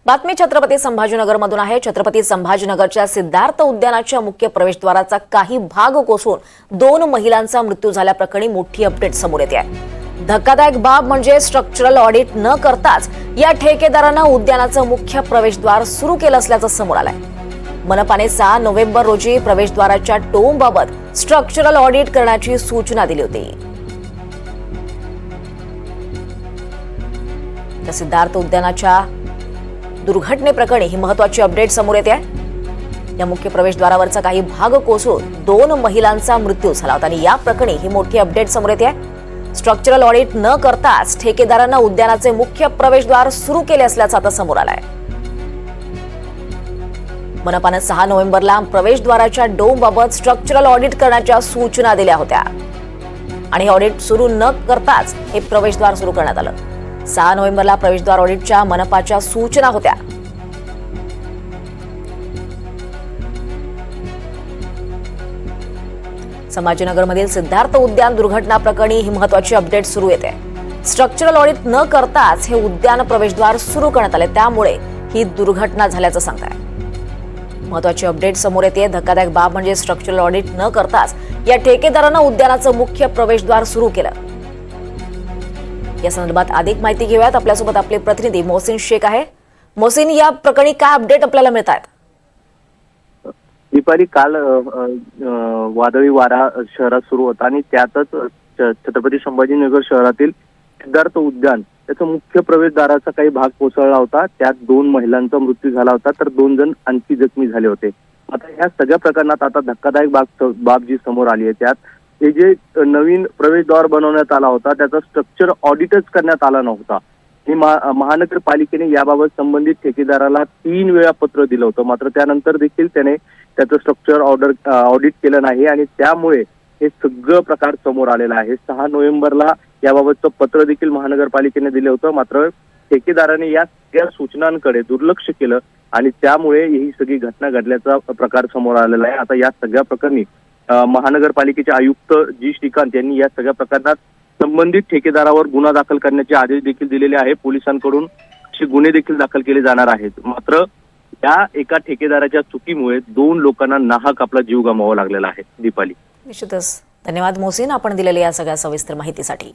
बातमी छत्रपती संभाजीनगरमधून आहे। छत्रपती संभाजीनगरच्या सिद्धार्थ उद्यानाच्या मुख्य प्रवेशद्वाराचा काही भाग कोसळून 2 महिलांचा मृत्यू झाल्याप्रकरणी मोठी अपडेट समोर येते आहे। धक्कादायक बाब म्हणजे स्ट्रक्चरल ऑडिट न करताच या ठेकेदारानं उद्यानाचं मुख्य प्रवेशद्वार सुरू केलं असल्याचं समोर आलंय। मनपाने 6 नोव्हेंबर रोजी प्रवेशद्वाराच्या टोमबाबत स्ट्रक्चरल ऑडिट करण्याची सूचना दिली होती। सिद्धार्थ उद्यानाच्या दुर्घटनेप्रकरणी ही महत्त्वाची अपडेट समोर येते आहे। या मुख्य प्रवेशद्वारावरचा काही भाग कोसळून 2 महिलांचा मृत्यू झाला होता आणि या प्रकरणी ही मोठी अपडेट समोर येते आहे। स्ट्रक्चरल ऑडिट न करताच ठेकेदारानं उद्यानाचे मुख्य प्रवेशद्वार सुरू केले असल्याचं आता समोर आलंय। मनपानं 6 नोव्हेंबरला प्रवेशद्वाराच्या डोमबाबत स्ट्रक्चरल ऑडिट करण्याच्या सूचना दिल्या होत्या आणि ऑडिट सुरू न करताच हे प्रवेशद्वार सुरू करण्यात आलं। 6 नोव्हेंबरला प्रवेशद्वार ऑडिटच्या मनपाच्या सूचना होत्या। संभाजीनगरमधील सिद्धार्थ उद्यान दुर्घटना प्रकरणी ही महत्त्वाची अपडेट सुरू येते। स्ट्रक्चरल ऑडिट न करताच हे उद्यान प्रवेशद्वार सुरू करण्यात आले, त्यामुळे ही दुर्घटना झाल्याचं सांगताय। महत्त्वाची अपडेट समोर येते। धक्कादायक बाब म्हणजे स्ट्रक्चरल ऑडिट न करताच या ठेकेदारानं उद्यानाचं मुख्य प्रवेशद्वार सुरू केलं। या संदर्भात अधिक माहिती घेऊयात। आपल्यासोबत आपले प्रतिनिधी मोहसिन शेख आहे। मोहसिन, या प्रकरणी काय अपडेट आपल्याला मिळत आहेत? दीपाली, काल वादळी वारा शहरात सुरू होता आणि त्यातच छत्रपती संभाजीनगर शहरातील सिद्धार्थ उद्यान त्याचा मुख्य प्रवेशद्वाराचा काही भाग कोसळला होता। त्यात 2 महिलांचा मृत्यू झाला होता, तर 2 जण आणखी जखमी झाले होते। आता या सगळ्या प्रकरणात आता धक्कादायक बाब जी समोर आली आहे, त्यात हे जे नवीन प्रवेशद्वार बनवण्यात आला होता त्याचा स्ट्रक्चर ऑडिटच करण्यात आला नव्हता। ही महानगरपालिकेने याबाबत संबंधित ठेकेदाराला 3 वेळा पत्र दिलं होतं, मात्र त्यानंतर देखील त्याने त्याचं स्ट्रक्चर ऑडिट केलं नाही आणि त्यामुळे हे सगळं प्रकार समोर आलेला आहे। 6 नोव्हेंबरला याबाबतचं पत्र देखील महानगरपालिकेने दिलं होतं, मात्र ठेकेदाराने या सगळ्या सूचनांकडे दुर्लक्ष केलं आणि त्यामुळे ही सगळी घटना घडल्याचा प्रकार समोर आलेला आहे। आता या सगळ्या प्रकरणी महानगरपालिकेचे आयुक्त जी श्रीकांत यांनी या सगळ्या प्रकरणात संबंधित ठेकेदारावर गुन्हा दाखल करण्याचे आदेश देखील दिलेले आहे। पोलिसांकडून असे गुन्हे देखील दाखल केले जाणार आहेत। मात्र या एका ठेकेदाराच्या चुकीमुळे 2 लोकांना नाहक आपला जीव गमवावा लागलेला आहे। दीपाली, निश्चितच धन्यवाद मोहसिन, आपण दिलेल्या या सगळ्या सविस्तर माहितीसाठी।